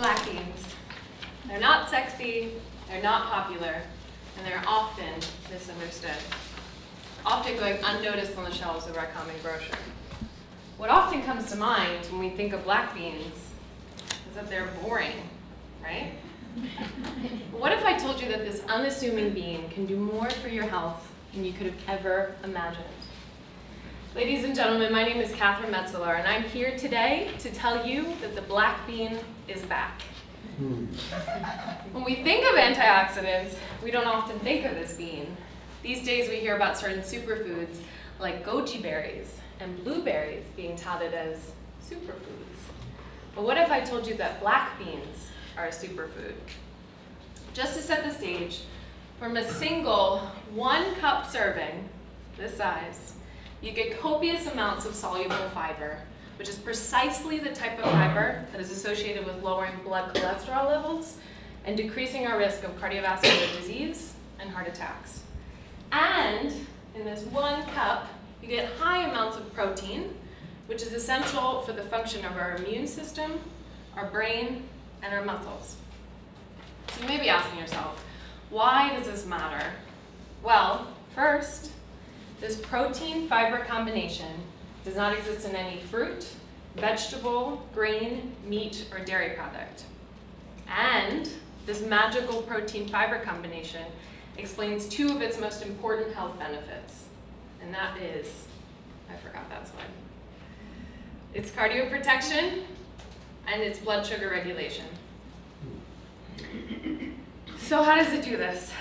Black beans. They're not sexy, they're not popular, and they're often misunderstood, often going unnoticed on the shelves of our common grocer. What often comes to mind when we think of black beans is that they're boring, right? What if I told you that this unassuming bean can do more for your health than you could have ever imagined? Ladies and gentlemen, my name is Catherine Metzler, and I'm here today to tell you that the black bean is back. When we think of antioxidants, we don't often think of this bean. These days we hear about certain superfoods like goji berries and blueberries being touted as superfoods. But what if I told you that black beans are a superfood? Just to set the stage, from a single 1 cup serving, this size, you get copious amounts of soluble fiber, which is precisely the type of fiber that is associated with lowering blood cholesterol levels and decreasing our risk of cardiovascular disease and heart attacks. And in this 1 cup, you get high amounts of protein, which is essential for the function of our immune system, our brain, and our muscles. So you may be asking yourself, why does this matter? Well, first, this protein-fiber combination does not exist in any fruit, vegetable, grain, meat, or dairy product. And this magical protein-fiber combination explains 2 of its most important health benefits. And that is, I forgot that slide. It's cardioprotection and it's blood sugar regulation. So how does it do this?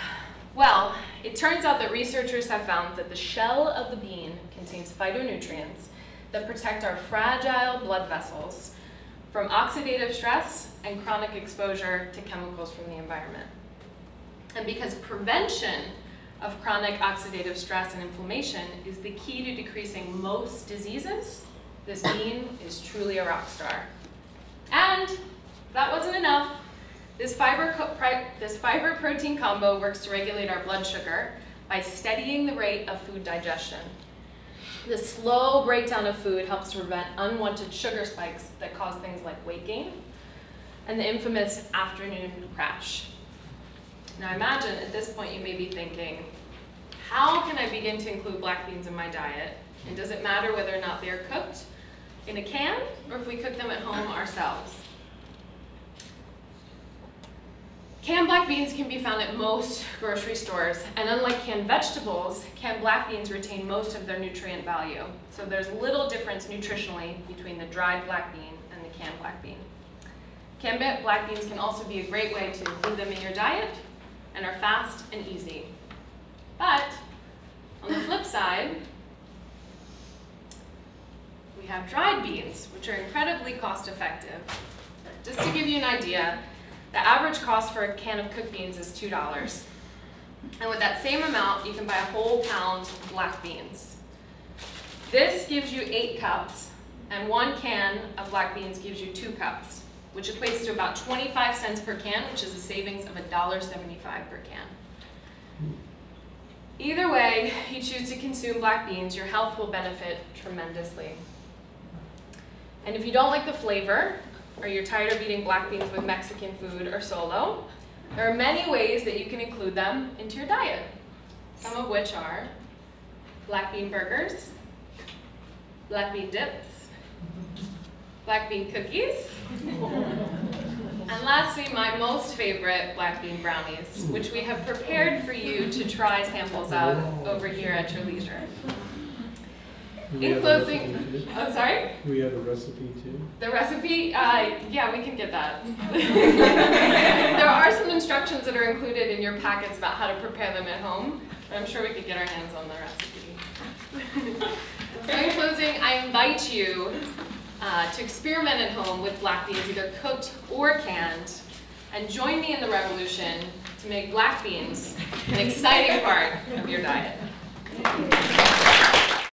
Well, it turns out that researchers have found that the shell of the bean contains phytonutrients that protect our fragile blood vessels from oxidative stress and chronic exposure to chemicals from the environment. And because prevention of chronic oxidative stress and inflammation is the key to decreasing most diseases, this bean is truly a rock star. And if that wasn't enough, this fiber-protein combo works to regulate our blood sugar by steadying the rate of food digestion. The slow breakdown of food helps to prevent unwanted sugar spikes that cause things like weight gain and the infamous afternoon crash. Now imagine at this point you may be thinking, how can I begin to include black beans in my diet? And does it matter whether or not they are cooked in a can or if we cook them at home ourselves? Canned black beans can be found at most grocery stores, and unlike canned vegetables, canned black beans retain most of their nutrient value. So there's little difference nutritionally between the dried black bean and the canned black bean. Canned black beans can also be a great way to include them in your diet and are fast and easy. But on the flip side, we have dried beans, which are incredibly cost effective. Just to give you an idea, the average cost for a can of cooked beans is $2. And with that same amount, you can buy a whole pound of black beans. This gives you 8 cups, and 1 can of black beans gives you 2 cups, which equates to about 25 cents per can, which is a savings of $1.75 per can. Either way you choose to consume black beans, your health will benefit tremendously. And if you don't like the flavor, or you're tired of eating black beans with Mexican food or solo, there are many ways that you can include them into your diet, some of which are black bean burgers, black bean dips, black bean cookies, and lastly, my most favorite, black bean brownies, which we have prepared for you to try samples of over here at your leisure. In closing, oh, sorry? Do we have a recipe too? The recipe, yeah, we can get that. There are some instructions that are included in your packets about how to prepare them at home, but I'm sure we could get our hands on the recipe. So in closing, I invite you to experiment at home with black beans, either cooked or canned, and join me in the revolution to make black beans an exciting part of your diet.